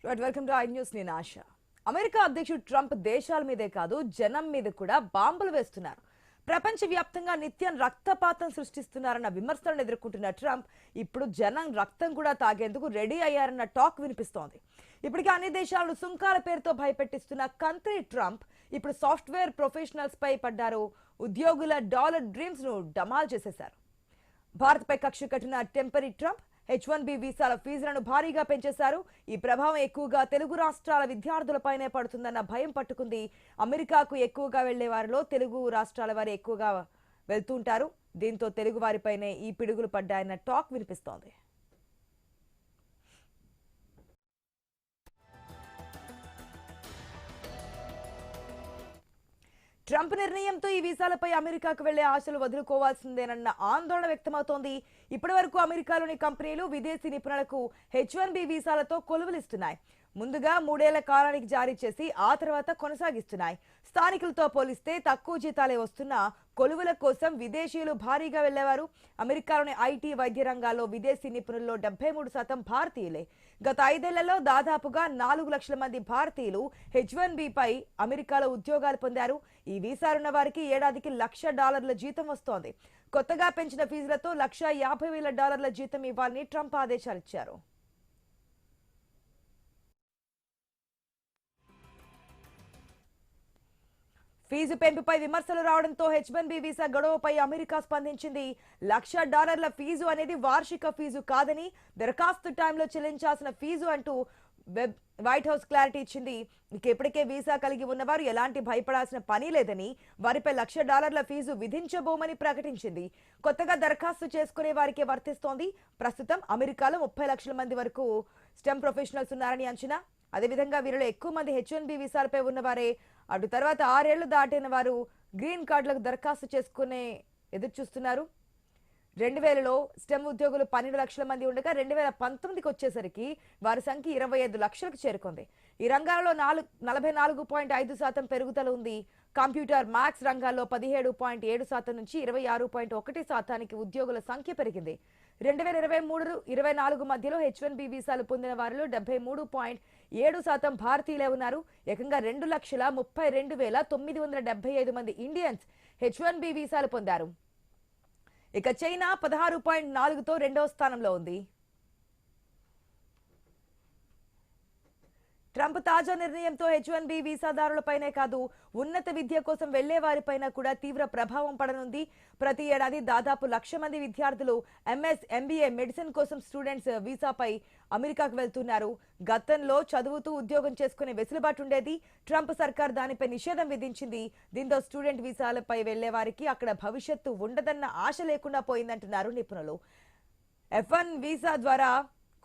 Welcome to I news. నేను ఆశ. America అధ్యక్షుడు Trump దేశాల మీదే కాదు జనం మీద కూడా బాంబులు వేస్తున్నారు. ప్రపంచవ్యాప్తంగా నిత్యం రక్తపాతం సృష్టిస్తున్నారన్న విమర్శలను ఎదుర్కొంటున్న ట్రంప్ ఇప్పుడు జనం రక్తం కూడా తాగేందుకు రెడీ అయ్యారన్న టాక్ వినిపిస్తోంది. ఇప్పటికే అన్ని దేశాలను సుంకాల పేరుతో భయపెట్టిస్తున్న కంత్రి ట్రంప్ ఇప్పుడు సాఫ్ట్వేర్ ప్రొఫెషనల్స్ పై పడ్డారు. ఉద్యోగుల డాలర్ డ్రీమ్స్ ను డమాల్ చేసేశారు. భారత్పై కక్ష కట్టిన టెంపరీ ట్రంప్ H1B వీసాల ఫీజులను భారీగా పెంచేశారు. ఈ ప్రభావం ఎక్కువగా తెలుగు రాష్ట్రాల విద్యార్థులపైనే పడుతుందన్న భయం పట్టుకుంది. అమెరికాకు ఎక్కువగా వెళ్లే వారిలో తెలుగు రాష్ట్రాల వారు ఎక్కువగా వెళ్తుంటారు. దీంతో తెలుగు వారిపైనే ఈ పిడుగులు పడ్డాయన్న టాక్ వినిపిస్తోంది. ట్రంప్ నిర్ణయంతో ఈ వీసాలపై అమెరికాకు వెళ్లే ఆశలు వదులుకోవాల్సిందేనన్న ఆందోళన వ్యక్తమవుతోంది. ఇప్పటి వరకు అమెరికాలోని కంపెనీలు విదేశీ నిపుణులకు H1B వీసాలతో కొలువులిస్తున్నాయి. ముందుగా 3 ఏళ్ల కాలానికి జారీ చేసి ఆ తర్వాత కొనసాగిస్తున్నాయి. స్థానికులతో పోలిస్తే తక్కువ జీతాలే వస్తున్నా కొలువుల కోసం విదేశీయులు భారీగా వెళ్లేవారు. అమెరికాలోని ఐటీ, వైద్య రంగాల్లో విదేశీ నిపుణుల్లో 73% భారతీయులే. గత 5 ఏళ్లలో దాదాపుగా 4 లక్షల మంది భారతీయులు H1B పై అమెరికాలో ఉద్యోగాలు పొందారు. ఈ వీసాలున్న వారికి ఏడాదికి $1,00,000 జీతం వస్తోంది. కొత్తగా పెంచిన ఫీజులతో $150,000 జీతం ఇవ్వాలని ట్రంప్ ఆదేశాలిచ్చారు. ఫీజు పెంపుపై విమర్శలు రావడంతో H1B వీసా గడువుపై అమెరికా స్పందించింది. $1,00,000 ఫీజు అనేది వార్షిక ఫీజు కాదని, దరఖాస్తు టైంలో చెల్లించాల్సిన ఫీజు అంటూ వైట్ హౌస్ క్లారిటీ ఇచ్చింది. ఇప్పటికే వీసా కలిగి ఉన్నవారు ఎలాంటి భయపడాల్సిన పని లేదని, వారిపై $1,00,000 ఫీజు విధించబోమని ప్రకటించింది. కొత్తగా దరఖాస్తు చేసుకునే వారికే వర్తిస్తోంది. ప్రస్తుతం అమెరికాలో 30 లక్షల మంది వరకు స్టెమ్ ప్రొఫెషనల్స్ ఉన్నారని అంచనా. అదేవిధంగా వీరిలో ఎక్కువ మంది H1B వీసాలపై ఉన్నవారే. అటు తర్వాత 6 ఏళ్లు దాటిన వారు గ్రీన్ కార్డులకు దరఖాస్తు చేసుకునే ఎదురు చూస్తున్నారు. 2000లో స్టెమ్ ఉద్యోగులు 12 లక్షల మంది ఉండగా 2019కి వచ్చేసరికి వారి సంఖ్య 25 లక్షలకు చేరుకుంది. ఈ రంగాలలో 44.5% పెరుగుదల ఉంది. కంప్యూటర్, మ్యాథ్స్ రంగాల్లో 17.7% నుంచి 26.1% ఉద్యోగుల సంఖ్య పెరిగింది. 2023-24 మధ్యలో H1B వీసాలు పొందిన వారిలో 73.7% భారతీయులే ఉన్నారు. ఏకంగా 2,32,975 మంది ఇండియన్స్ H1B వీసాలు పొందారు. ఇక చైనా 16.4తో రెండవ స్థానంలో ఉంది. ట్రంప్ తాజా నిర్ణయంతో H1B వీసాదారులపైనే కాదు, ఉన్నత విద్య కోసం వెళ్లే వారిపైన కూడా తీవ్ర ప్రభావం పడనుంది. ప్రతి ఏడాది దాదాపు 1,00,000 మంది విద్యార్థులు MS, MBA, మెడిసిన్ కోసం స్టూడెంట్స్ వీసాపై అమెరికాకు వెళ్తున్నారు. గతంలో చదువుతూ ఉద్యోగం చేసుకునే వెసులుబాటు ఉండేది. ట్రంప్ సర్కార్ దానిపై నిషేధం విధించింది. దీంతో స్టూడెంట్ వీసాలపై వెళ్లే వారికి అక్కడ భవిష్యత్తు ఉండదన్న ఆశ లేకుండా పోయిందంటున్నారు నిపుణులు. F1 వీసా ద్వారా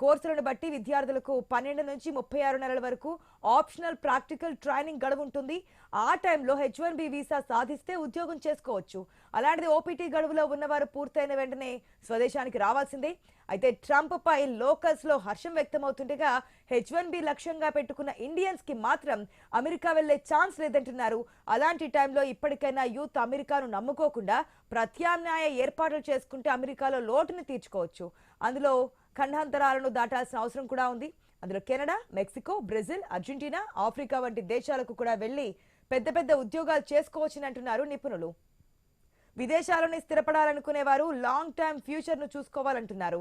కోర్సులను బట్టి విద్యార్థులకు 12 నుంచి 36 నెలల వరకు ఆప్షనల్ ప్రాక్టికల్ ట్రైనింగ్ గడువు ఉంటుంది. ఆ టైంలో H1B వీసా సాధిస్తే ఉద్యోగం చేసుకోవచ్చు. అలాంటిది OPT గడువులో ఉన్నవారు పూర్తయిన వెంటనే స్వదేశానికి రావాల్సిందే. అయితే ట్రంప్ పై లోకల్స్ లో హర్షం వ్యక్తమవుతుండగా H1B లక్ష్యంగా పెట్టుకున్న ఇండియన్స్ కి మాత్రం అమెరికా వెళ్లే ఛాన్స్ లేదంటున్నారు. అలాంటి టైంలో ఇప్పటికైనా యూత్ అమెరికాను నమ్ముకోకుండా ప్రత్యామ్నాయ ఏర్పాట్లు చేసుకుంటే అమెరికాలో లోటును తీర్చుకోవచ్చు. అందులో ఖండాంతరాలను దాటాల్సిన అవసరం కూడా ఉంది. అందులో Canada, Mexico, Brazil, Argentina, Africa వంటి దేశాలకు కూడా వెళ్లి పెద్ద పెద్ద ఉద్యోగాలు చేసుకోవచ్చని అంటున్నారు నిపుణులు. విదేశాల్లోనే స్థిరపడాలనుకునే వారు లాంగ్ టర్మ్ ఫ్యూచర్ ను చూసుకోవాలంటున్నారు.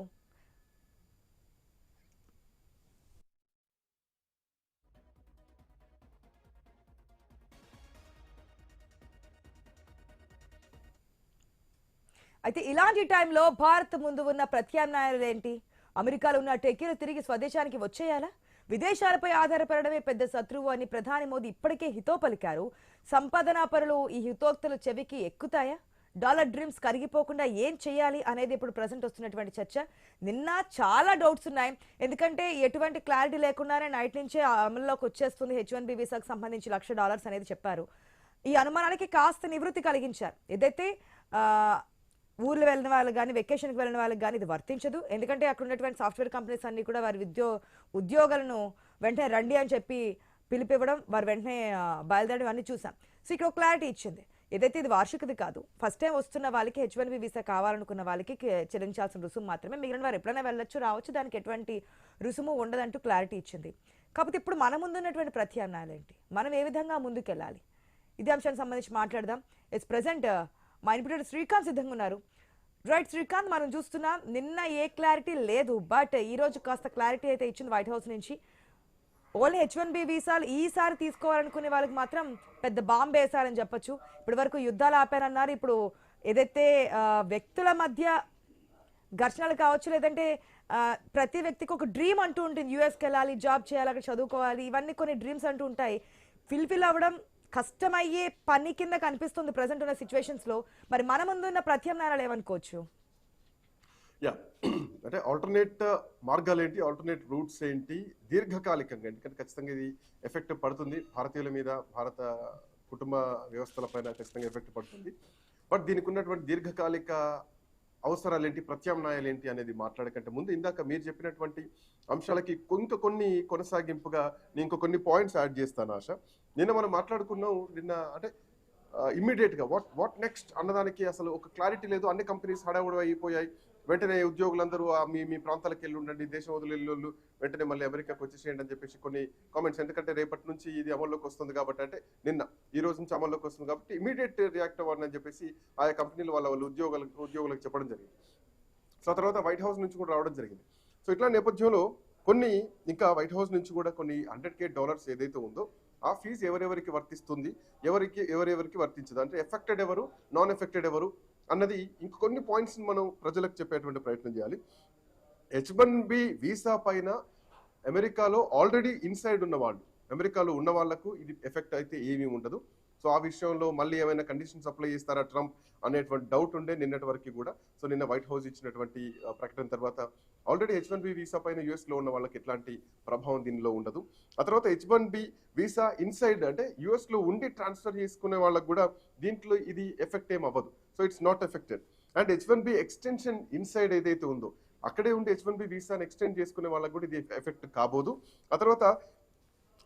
అయితే ఇలాంటి టైంలో భారత్ ముందు ఉన్న ప్రత్యామ్నాయాలు ఏంటి? అమెరికాలో ఉన్న టెక్కీలు తిరిగి స్వదేశానికి వచ్చేయాలా? విదేశాలపై ఆధారపడమే పెద్ద శత్రువు అని ప్రధాని మోదీ ఇప్పటికే హితో పలికారు. సంపాదనా పరులు ఈ హితోక్తులు చెవికి ఎక్కుతాయా? డాలర్ డ్రీమ్స్ కరిగిపోకుండా ఏం చేయాలి అనేది ఇప్పుడు ప్రజెంట్ వస్తున్నటువంటి చర్చ. నిన్న చాలా డౌట్స్ ఉన్నాయి. ఎందుకంటే ఎటువంటి క్లారిటీ లేకుండానే నైట్ నుంచే అమల్లోకి వచ్చేస్తుంది H1B వీసాకు సంబంధించి $1,00,000 అనేది చెప్పారు. ఈ అనుమానానికి కాస్త నివృత్తి కలిగించారు. ఏదైతే ఊర్లు వెళ్ళిన వాళ్ళకి కానీ, వెకేషన్కి వెళ్ళిన వాళ్ళకి కానీ ఇది వర్తించదు. ఎందుకంటే అక్కడ ఉన్నటువంటి సాఫ్ట్వేర్ కంపెనీస్ అన్ని కూడా వారి ఉద్యోగాలను వెంటనే రండి అని చెప్పి పిలిపివ్వడం, వారు వెంటనే బయలుదేరడం అన్ని చూసాం. సో ఇక్కడ క్లారిటీ ఇచ్చింది. ఏదైతే ఇది వార్షికది కాదు, ఫస్ట్ టైం వస్తున్న వాళ్ళకి H1B వీసా కావాలనుకున్న వాళ్ళకి చెల్లించాల్సిన రుసుము మాత్రమే, మిగిలిన వారు ఎప్పుడైనా వెళ్ళొచ్చు రావచ్చు, దానికి ఎటువంటి రుసుము ఉండదంటూ క్లారిటీ ఇచ్చింది. కాకపోతే ఇప్పుడు మన ముందున్నటువంటి ప్రత్యామ్నాయాలు ఏంటి, మనం ఏ విధంగా ముందుకెళ్ళాలి, ఇదే అంశానికి సంబంధించి మాట్లాడదాం. ఇట్స్ ప్రెసెంట్ మా ఇన్పుటర్ శ్రీకాంత్ సిద్ధంగా ఉన్నారు. రైట్ శ్రీకాంత్, మనం చూస్తున్నాం నిన్న ఏ క్లారిటీ లేదు, బట్ ఈ రోజు కాస్త క్లారిటీ అయితే ఇచ్చింది వైట్ హౌస్ నుంచి. ఓన్లీ H1B వీసాలు ఈసారి తీసుకోవాలనుకునే వాళ్ళకి మాత్రం పెద్ద బాంబు వేశారని చెప్పొచ్చు. ఇప్పటి వరకు యుద్ధాలు ఆపారన్నారు. ఇప్పుడు ఏదైతే వ్యక్తుల మధ్య ఘర్షణలు కావచ్చు, లేదంటే ప్రతి వ్యక్తికి ఒక డ్రీమ్ అంటూ ఉంటుంది, యూఎస్కి వెళ్ళాలి, జాబ్ చేయాలి, అక్కడ చదువుకోవాలి, ఇవన్నీ కొన్ని డ్రీమ్స్ అంటూ ఉంటాయి. ఫిల్ అవ్వడం కష్టమయ్యే పని కింద కనిపిస్తుంది ప్రజెంట్ ఉన్న సిచ్యువేషన్స్లో. మరి మన ముందున్న ప్రత్యామ్నాయాలు ఏమనుకోవచ్చు? యా అంటే ఆల్టర్నేట్ మార్గాలు ఏంటి, ఆల్టర్నేట్ రూట్స్ ఏంటి దీర్ఘకాలికంగా, ఎందుకంటే ఖచ్చితంగా ఇది ఎఫెక్ట్ పడుతుంది భారతీయుల మీద, భారత కుటుంబ వ్యవస్థల పైన ఖచ్చితంగా ఎఫెక్ట్ పడుతుంది. బట్ దీనికి ఉన్నటువంటి దీర్ఘకాలిక అవసరాలు ఏంటి, ప్రత్యామ్నాయాలు ఏంటి అనేది మాట్లాడకంటే ముందు ఇందాక మీరు చెప్పినటువంటి అంశాలకి కొన్ని కొనసాగింపుగా నేను కొన్ని పాయింట్స్ యాడ్ చేస్తాను ఆశ. నిన్న మనం మాట్లాడుకున్నాం, నిన్న అంటే ఇమ్మీడియట్గా వాట్ నెక్స్ట్ అన్నదానికి అసలు ఒక క్లారిటీ లేదు. అన్ని కంపెనీస్ హడావుడి అయిపోయాయి. వెంటనే ఉద్యోగులందరూ మీ ప్రాంతాలకు వెళ్ళి ఉండండి, దేశం వదిలేళ్ళు వెంటనే మళ్ళీ అమెరికాకు వచ్చేసేయండి అని చెప్పేసి కొన్ని కామెంట్స్. ఎందుకంటే రేపటి నుంచి ఇది అమల్లోకి వస్తుంది కాబట్టి, అంటే ఈ రోజు నుంచి అమల్లోకి వస్తుంది కాబట్టి ఇమీడియట్ రియాక్ట్ అవ్వండి అని చెప్పేసి ఆయా కంపెనీలు వాళ్ళ ఉద్యోగులకు చెప్పడం జరిగింది. సో ఆ తర్వాత వైట్ హౌస్ నుంచి కూడా రావడం జరిగింది. సో ఇట్లా నేపథ్యంలో కొన్ని ఇంకా వైట్ హౌస్ నుంచి కూడా కొన్ని $100,000 ఏదైతే ఉందో ఆ ఫీజు ఎవరెవరికి వర్తిస్తుంది, ఎవరెవరికి వర్తించదు, అంటే ఎఫెక్టెడ్ ఎవరు, నాన్ ఎఫెక్టెడ్ ఎవరు అన్నది ఇంకొన్ని పాయింట్స్ మనం ప్రజలకు చెప్పేటువంటి ప్రయత్నం చేయాలి. H1B వీసా పైన అమెరికాలో ఆల్రెడీ ఇన్సైడ్ ఉన్న వాళ్ళు, అమెరికాలో ఉన్న వాళ్లకు ఇది ఎఫెక్ట్ అయితే ఏమీ ఉండదు. సో ఆ విషయంలో మళ్ళీ ఏమైనా కండిషన్స్ అప్లై చేస్తారా ట్రంప్ అనేటువంటి డౌట్ ఉండే నిన్నటి వరకు కూడా. సో నిన్న వైట్ హౌస్ ఇచ్చినటువంటి ప్రకటన తర్వాత ఆల్రెడీ H1B వీసా పైన యూఎస్లో ఉన్న వాళ్ళకి ఎట్లాంటి ప్రభావం దీనిలో ఉండదు. ఆ తర్వాత H1B వీసా ఇన్సైడ్ అంటే యూఎస్లో ఉండి ట్రాన్స్ఫర్ చేసుకునే వాళ్ళకి కూడా దీంట్లో ఇది ఎఫెక్ట్ ఏం అవ్వదు. So it's not affected. And H1B extension inside ఏదైతే ఉందో అక్కడే ఉండి H1B వీసాను ఎక్స్టెండ్ చేసుకునే వాళ్ళకి కూడా ఇది ఎఫెక్ట్ కాబోదు. ఆ తర్వాత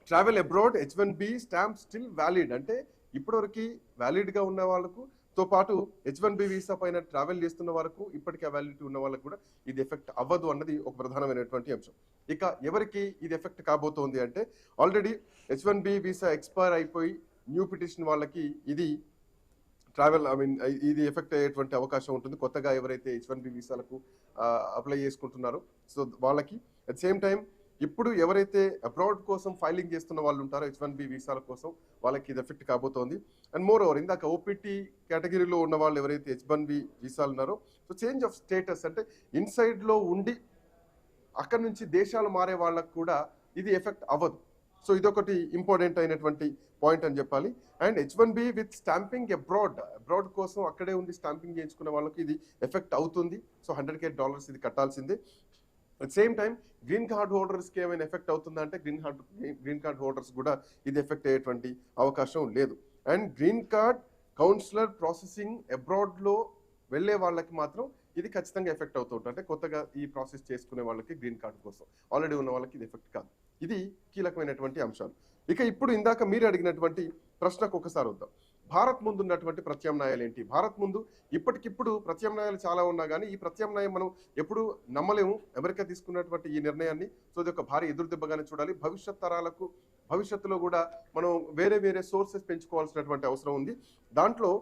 travel abroad H1B stamp still valid, అంటే ఇప్పటివరకు వ్యాలిడ్గా ఉన్న వాళ్ళకు తో పాటు H1B వీసా పైన ట్రావెల్ చేస్తున్న వరకు ఇప్పటికీ వ్యాలిడిటీ ఉన్న వాళ్ళకు కూడా ఇది ఎఫెక్ట్ అవ్వదు అన్నది ఒక ప్రధానమైనటువంటి అంశం. ఇక ఎవరికి ఇది ఎఫెక్ట్ కాబోతోంది అంటే ఆల్రెడీ H1B వీసా ఎక్స్పైర్ అయిపోయి న్యూ పిటిషన్ వాళ్ళకి ఇది ఇది ఎఫెక్ట్ అయ్యేటువంటి అవకాశం ఉంటుంది. కొత్తగా ఎవరైతే H1B వీసాలకు అప్లై చేసుకుంటున్నారో సో వాళ్ళకి. అట్ సేమ్ టైం ఇప్పుడు ఎవరైతే అబ్రాడ్ కోసం ఫైలింగ్ చేస్తున్న వాళ్ళు ఉంటారో H1B వీసాల కోసం వాళ్ళకి ఇది ఎఫెక్ట్ కాబోతోంది. అండ్ మోర్ ఓవర్ ఇందాక ఓపీటీ కేటగిరీలో ఉన్న వాళ్ళు ఎవరైతే H1B వీసాలు ఉన్నారో సో చేంజ్ ఆఫ్ స్టేటస్ అంటే ఇన్సైడ్లో ఉండి అక్కడి నుంచి దేశాలు మారే వాళ్ళకు కూడా ఇది ఎఫెక్ట్ అవ్వదు. సో ఇదొకటి ఇంపార్టెంట్ అయినటువంటి పాయింట్ అని చెప్పాలి. And H1B with stamping abroad కోసం అక్కడే ఉండి స్టాంపింగ్ చేయించుకునే వాళ్ళకి ఇది ఎఫెక్ట్ అవుతుంది. సో $100,000 ఇది కట్టాల్సిందే. At same time green card హోల్డర్స్కి ఏమైనా ఎఫెక్ట్ అవుతుందా అంటే గ్రీన్ కార్డ్ హోల్డర్స్ కూడా ఇది ఎఫెక్ట్ అయ్యేటువంటి అవకాశం లేదు. And green card consular processing అబ్రాడ్లో వెళ్ళే వాళ్ళకి మాత్రం ఇది ఖచ్చితంగా ఎఫెక్ట్ అవుతూ ఉంటుంది. అంటే కొత్తగా ఈ ప్రాసెస్ చేసుకునే వాళ్ళకి గ్రీన్ కార్డ్ కోసం ఆల్రెడీ ఉన్న వాళ్ళకి ఇది ఎఫెక్ట్ కాదు. ఇది కీలకమైనటువంటి అంశాలు. ఇక ఇప్పుడు ఇందాక మీరు అడిగినటువంటి ప్రశ్నకు ఒకసారి వద్దాం. భారత్ ముందు ఉన్నటువంటి ప్రత్యామ్నాయాలు ఏంటి? భారత్ ముందు ఇప్పటికిప్పుడు ప్రత్యామ్నాయాలు చాలా ఉన్నా కానీ ఈ ప్రత్యామ్నాయం మనం ఎప్పుడు నమ్మలేము. అమెరికా తీసుకున్నటువంటి ఈ నిర్ణయాన్ని సో ఇది ఒక భారీ ఎదురుదెబ్బగానే చూడాలి. భవిష్యత్ తరాలకు భవిష్యత్తులో కూడా మనం వేరే సోర్సెస్ పెంచుకోవాల్సినటువంటి అవసరం ఉంది. దాంట్లో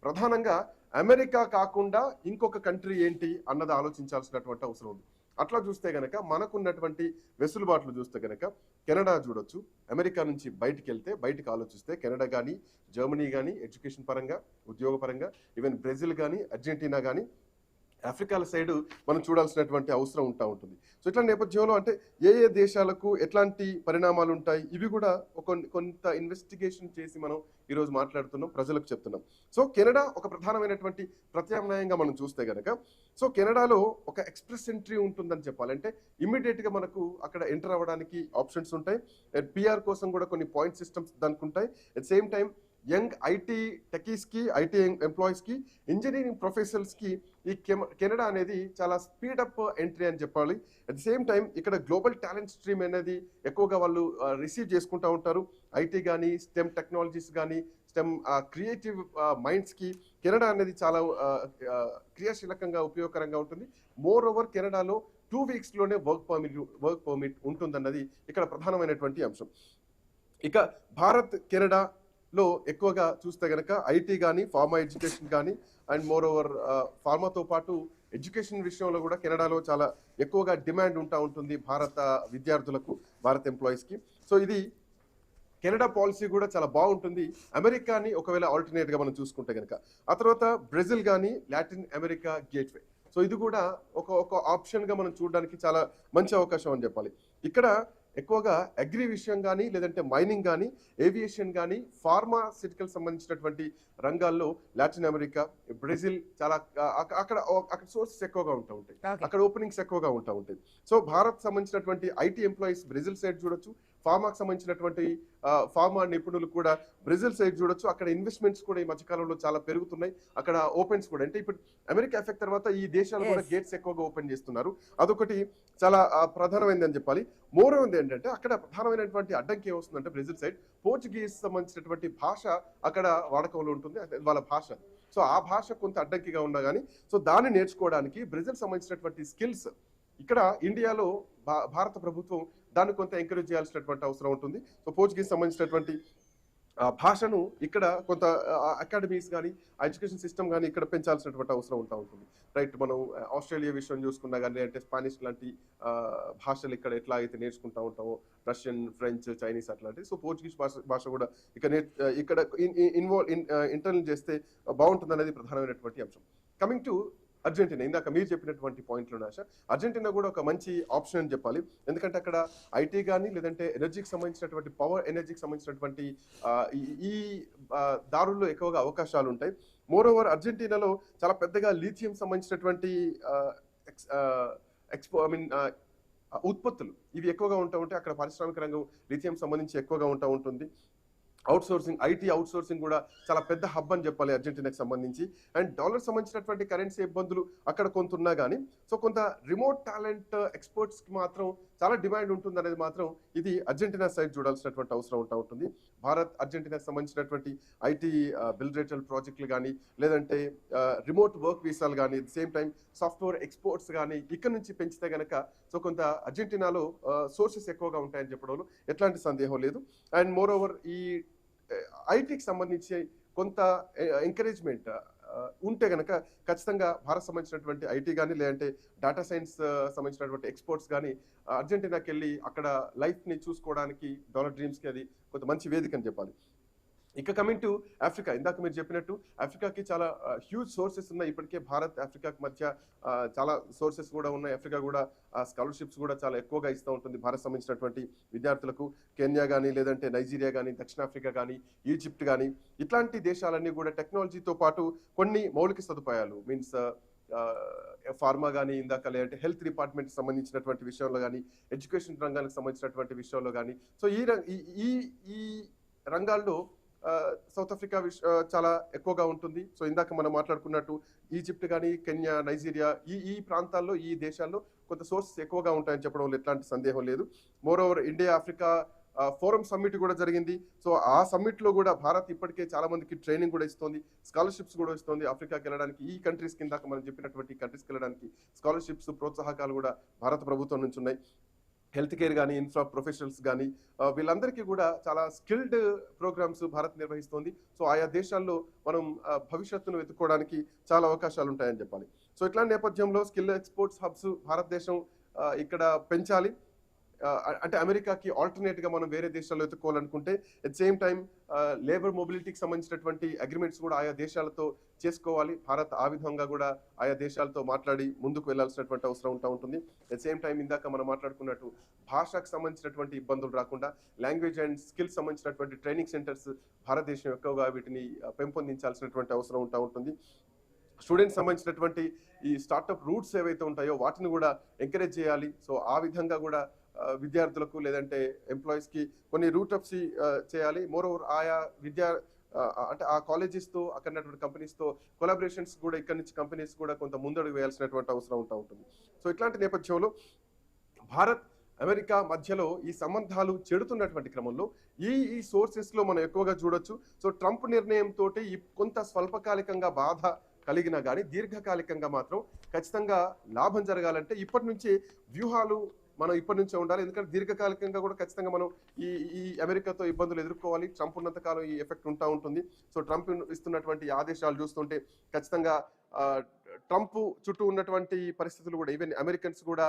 ప్రధానంగా అమెరికా కాకుండా ఇంకొక కంట్రీ ఏంటి అన్నది ఆలోచించాల్సినటువంటి అవసరం ఉంది. అట్లా చూస్తే గనక మనకున్నటువంటి వెసులుబాట్లు చూస్తే గనక కెనడా చూడొచ్చు. అమెరికా నుంచి బయటికి ఆలోచిస్తే కెనడా కానీ, జర్మనీ కానీ ఎడ్యుకేషన్ పరంగా, ఉద్యోగ పరంగా, ఈవెన్ బ్రెజిల్ కానీ, అర్జెంటీనా కానీ, ఆఫ్రికాల సైడ్ మనం చూడాల్సినటువంటి అవసరం ఉంటుంది. సో ఇట్లా నేపథ్యంలో అంటే ఏ దేశాలకు ఎట్లాంటి పరిణామాలు ఉంటాయి ఇవి కూడా కొంత ఇన్వెస్టిగేషన్ చేసి మనం ఈరోజు మాట్లాడుతున్నాం, ప్రజలకు చెప్తున్నాం. సో కెనడా ఒక ప్రధానమైనటువంటి ప్రత్యామ్నాయంగా మనం చూస్తే గనక సో కెనడాలో ఒక ఎక్స్ప్రెస్ ఎంట్రీ ఉంటుందని చెప్పాలంటే ఇమ్మీడియట్గా మనకు అక్కడ ఎంటర్ అవ్వడానికి ఆప్షన్స్ ఉంటాయి. పిఆర్ కోసం కూడా కొన్ని పాయింట్ సిస్టమ్స్ దానికి ఉంటాయి. At same time young IT టెకీస్కి, ఐటీ ఎంప్లాయీస్కి, ఇంజనీరింగ్ ప్రొఫెషనల్స్కి ఈ కెనడా అనేది చాలా స్పీడప్ ఎంట్రీ అని చెప్పాలి. అట్ ది సేమ్ టైం ఇక్కడ గ్లోబల్ టాలెంట్ స్ట్రీమ్ అనేది ఎక్కువగా వాళ్ళు రిసీవ్ చేసుకుంటూ ఉంటారు. ఐటీ కానీ, స్టెమ్ టెక్నాలజీస్ కానీ, స్టెమ్ క్రియేటివ్ మైండ్స్కి కెనడా అనేది చాలా క్రియాశీలకంగా ఉపయోగకరంగా ఉంటుంది. మోర్ ఓవర్ కెనడాలో 2 వీక్స్లోనే వర్క్ పర్మిట్ ఉంటుందన్నది ఇక్కడ ప్రధానమైనటువంటి అంశం. ఇక భారత్ కెనడాలో ఎక్కువగా చూస్తే గనక ఐటీ కానీ ఫార్మా ఎడ్యుకేషన్ కానీ అండ్ మోర్ ఓవర్ ఫార్మాతో పాటు ఎడ్యుకేషన్ విషయంలో కూడా కెనడాలో చాలా ఎక్కువగా డిమాండ్ ఉంటుంది భారత విద్యార్థులకు, భారత ఎంప్లాయీస్కి. సో ఇది కెనడా పాలసీ కూడా చాలా బాగుంటుంది. అమెరికాని ఒకవేళ ఆల్టర్నేట్గా మనం చూసుకుంటే కనుక, ఆ తర్వాత బ్రెజిల్ కానీ లాటిన్ అమెరికా గేట్వే. సో ఇది కూడా ఒక ఆప్షన్గా మనం చూడడానికి చాలా మంచి అవకాశం అని చెప్పాలి. ఇక్కడ ఎక్కువగా అగ్రి విషయం కానీ లేదంటే మైనింగ్ కానీ ఏవియేషన్ కానీ ఫార్మాసిటికల్ సంబంధించినటువంటి రంగాల్లో లాటిన్ అమెరికా, బ్రెజిల్ చాలా అక్కడ సోర్సెస్ ఎక్కువగా ఉంటాయి, అక్కడ ఓపెనింగ్స్ ఎక్కువగా ఉంటాయి. సో భారత్ సంబంధించినటువంటి ఐటీ ఎంప్లాయీస్ బ్రెజిల్ సైడ్ చూడొచ్చు, ఫార్మాకు సంబంధించినటువంటి ఫార్మా నిపుణులు కూడా బ్రెజిల్ సైడ్ చూడొచ్చు. అక్కడ ఇన్వెస్ట్మెంట్స్ కూడా ఈ మధ్యకాలంలో చాలా పెరుగుతున్నాయి. అక్కడ ఓపెన్స్ కూడా అంటే ఇప్పుడు అమెరికా ఎఫెక్ట్ తర్వాత ఈ దేశాలు కూడా గేట్స్ ఎక్కువగా ఓపెన్ చేస్తున్నారు. అదొకటి చాలా ప్రధానమైనది అని చెప్పాలి. మోరవైంది ఏంటంటే అక్కడ ప్రధానమైనటువంటి అడ్డంకి ఏమొస్తుందంటే బ్రెజిల్ సైడ్ పోర్చుగీస్ సంబంధించినటువంటి భాష అక్కడ వాడకంలో ఉంటుంది, వాళ్ళ భాష. సో ఆ భాష కొంత అడ్డంకిగా ఉన్నా కానీ సో దాన్ని నేర్చుకోవడానికి బ్రెజిల్ సంబంధించినటువంటి స్కిల్స్ ఇక్కడ ఇండియాలో భారత ప్రభుత్వం దాన్ని కొంత ఎంకరేజ్ చేయాల్సినటువంటి అవసరం ఉంటుంది. సో పోర్చుగీస్ సంబంధించినటువంటి భాషను ఇక్కడ కొంత అకాడమీస్ కానీ ఎడ్యుకేషన్ సిస్టమ్ కానీ ఇక్కడ పెంచాల్సినటువంటి అవసరం ఉంటుంది. రైట్, మనం ఆస్ట్రేలియా విషయం చూసుకున్నా కానీ అంటే స్పానిష్ లాంటి భాషలు ఇక్కడ ఎట్లా అయితే నేర్చుకుంటూ ఉంటామో, రష్యన్, ఫ్రెంచ్, చైనీస్ అట్లాంటివి. సో పోర్చుగీస్ భాష కూడా ఇక్కడ ఇంటర్నల్ చేస్తే బాగుంటుంది అనేది ప్రధానమైనటువంటి అంశం. కమింగ్ టు అర్జెంటీనా, ఇందాక మీరు చెప్పినటువంటి పాయింట్లో నాశ అర్జెంటీనా కూడా ఒక మంచి ఆప్షన్ అని చెప్పాలి. ఎందుకంటే అక్కడ ఐటీ కానీ లేదంటే ఎనర్జీకి సంబంధించినటువంటి పవర్ ఎనర్జీకి సంబంధించినటువంటి ఈ దారుల్లో ఎక్కువగా అవకాశాలు ఉంటాయి. మోర్ ఓవర్ అర్జెంటీనాలో చాలా పెద్దగా లీథియం సంబంధించినటువంటి ఉత్పత్తులు ఇవి ఎక్కువగా ఉంటాయి. అక్కడ పారిశ్రామిక రంగం లీథియం సంబంధించి ఎక్కువగా ఉంటుంది. అవుట్సోర్సింగ్, ఐటీ అవుట్సోర్సింగ్ కూడా చాలా పెద్ద హబ్ అని చెప్పాలి అర్జెంటీనాకి సంబంధించి. అండ్ డాలర్ సంబంధించినటువంటి కరెన్సీ ఇబ్బందులు అక్కడ కొంత ఉన్నా కానీ సో కొంత రిమోట్ టాలెంట్ ఎక్స్పర్ట్స్కి మాత్రం చాలా డిమాండ్ ఉంటుంది అనేది మాత్రం ఇది అర్జెంటీనా సైడ్ చూడాల్సినటువంటి అవసరం ఉంటుంది. భారత్ అర్జెంటీనాకి సంబంధించినటువంటి ఐటీ బిల్ రేటల్ ప్రాజెక్టులు కానీ లేదంటే రిమోట్ వర్క్ వీసాలు కానీ సేమ్ టైం సాఫ్ట్వేర్ ఎక్స్పోర్ట్స్ కానీ ఇక్కడ నుంచి పెంచితే గనక సో కొంత అర్జెంటీనాలో సోర్సెస్ ఎక్కువగా ఉంటాయని చెప్పడంలో ఎట్లాంటి సందేహం లేదు. అండ్ మోర్ ఓవర్ ఈ ఐటీకి సంబంధించి కొంత ఎంకరేజ్మెంట్ ఉంటే కనుక ఖచ్చితంగా భారత్ సంబంధించినటువంటి ఐటీ కానీ లేదంటే డేటా సైన్స్ సంబంధించినటువంటి ఎక్స్పోర్ట్స్ కానీ అర్జెంటీనాకి వెళ్ళి అక్కడ లైఫ్ని చూసుకోవడానికి డాలర్ డ్రీమ్స్కి అది కొంత మంచి వేదిక అని చెప్పాలి. ఇక కమింగ్ టు ఆఫ్రికా, ఇందాక మీరు చెప్పినట్టు ఆఫ్రికాకి చాలా హ్యూజ్ సోర్సెస్ ఉన్నాయి. ఇప్పటికే భారత్ ఆఫ్రికాకి మధ్య చాలా సోర్సెస్ కూడా ఉన్నాయి. ఆఫ్రికా కూడా స్కాలర్షిప్స్ కూడా చాలా ఎక్కువగా ఇస్తూ ఉంటుంది భారత్ సంబంధించినటువంటి విద్యార్థులకు. కెన్యా కానీ లేదంటే నైజీరియా కానీ దక్షిణాఫ్రికా కానీ ఈజిప్ట్ కానీ ఇట్లాంటి దేశాలన్నీ కూడా టెక్నాలజీతో పాటు కొన్ని మౌలిక సదుపాయాలు మీన్స్ ఫార్మా కానీ ఇందాక లేదంటే హెల్త్ డిపార్ట్మెంట్కి సంబంధించినటువంటి విషయంలో కానీ ఎడ్యుకేషన్ రంగానికి సంబంధించినటువంటి విషయంలో కానీ సో ఈ రంగాల్లో సౌత్ ఆఫ్రికా చాలా ఎక్కువగా ఉంటుంది. సో ఇందాక మనం మాట్లాడుకున్నట్టు ఈజిప్ట్ కానీ కెన్యా, నైజీరియా ఈ ప్రాంతాల్లో ఈ దేశాల్లో కొంత సోర్సెస్ ఎక్కువగా ఉంటాయని చెప్పడంలో ఎట్లాంటి సందేహం లేదు. More over India Africa forum summit కూడా జరిగింది. సో ఆ సమ్మిట్లో కూడా భారత్ ఇప్పటికే చాలా మందికి ట్రైనింగ్ కూడా ఇస్తుంది, స్కాలర్షిప్స్ కూడా ఇస్తుంది. ఆఫ్రికాకి వెళ్ళడానికి ఈ కంట్రీస్ కింద మనం చెప్పినటువంటి కంట్రీస్కి వెళ్ళడానికి స్కాలర్షిప్స్ ప్రోత్సాహకాలు కూడా భారత ప్రభుత్వం నుంచి ఉన్నాయి. హెల్త్ కేర్ కానీ ఇన్ఫ్రా ప్రొఫెషనల్స్ కానీ వీళ్ళందరికీ కూడా చాలా స్కిల్డ్ ప్రోగ్రామ్స్ భారత్ నిర్వహిస్తుంది. సో ఆయా దేశాల్లో మనం భవిష్యత్తును వెతుక్కోవడానికి చాలా అవకాశాలు ఉంటాయని చెప్పాలి. సో ఇట్లాంటి నేపథ్యంలో స్కిల్ ఎక్స్పోర్ట్స్ హబ్స్ భారతదేశం ఇక్కడ పెంచాలి. అంటే అమెరికాకి ఆల్టర్నేట్గా మనం వేరే దేశాల్లో వెతుక్కోవాలనుకుంటే అట్ సేమ్ టైం లేబర్ మొబిలిటీకి సంబంధించినటువంటి అగ్రిమెంట్స్ కూడా ఆయా దేశాలతో చేసుకోవాలి. భారత్ ఆ విధంగా కూడా ఆయా దేశాలతో మాట్లాడి ముందుకు వెళ్లాల్సినటువంటి అవసరం ఉంటుంది. అట్ సేమ్ టైం ఇందాక మనం మాట్లాడుకున్నట్టు భాషకు సంబంధించినటువంటి ఇబ్బందులు రాకుండా లాంగ్వేజ్ అండ్ స్కిల్స్ సంబంధించినటువంటి ట్రైనింగ్ సెంటర్స్ భారతదేశం ఎక్కువగా వీటిని పెంపొందించాల్సినటువంటి అవసరం ఉంటుంది. స్టూడెంట్స్ సంబంధించినటువంటి ఈ స్టార్టప్ రూట్స్ ఏవైతే ఉంటాయో వాటిని కూడా ఎంకరేజ్ చేయాలి. సో ఆ విధంగా కూడా విద్యార్థులకు లేదంటే ఎంప్లాయీస్కి కొన్ని రూటప్స్ చేయాలి. మోర్ ఓవర్ ఆయా అంటే ఆ కాలేజెస్తో అక్కడ కంపెనీస్తో కొలాబరేషన్స్ కూడా ఇక్కడ నుంచి కంపెనీస్ కూడా కొంత ముందడుగు వేయాల్సినటువంటి అవసరం ఉంటుంది. సో ఇట్లాంటి నేపథ్యంలో భారత్ అమెరికా మధ్యలో ఈ సంబంధాలు చెడుతున్నటువంటి క్రమంలో ఈ సోర్సెస్లో మనం ఎక్కువగా చూడొచ్చు. సో ట్రంప్ నిర్ణయంతో కొంత స్వల్పకాలికంగా బాధ కలిగినా కానీ దీర్ఘకాలికంగా మాత్రం ఖచ్చితంగా లాభం జరగాలంటే ఇప్పటి నుంచి వ్యూహాలు మనం ఇప్పటి నుంచే ఉండాలి. ఎందుకంటే దీర్ఘకాలికంగా కూడా ఖచ్చితంగా మనం ఈ ఈ అమెరికాతో ఇబ్బందులు ఎదుర్కోవాలి. ట్రంప్ ఉన్నంతకాలం ఈ ఎఫెక్ట్ ఉంటుంది. సో ట్రంప్ ఇస్తున్నటువంటి ఆదేశాలు చూస్తుంటే ఖచ్చితంగా ట్రంప్ చుట్టూ ఉన్నటువంటి పరిస్థితులు కూడా ఈవెన్ అమెరికన్స్ కూడా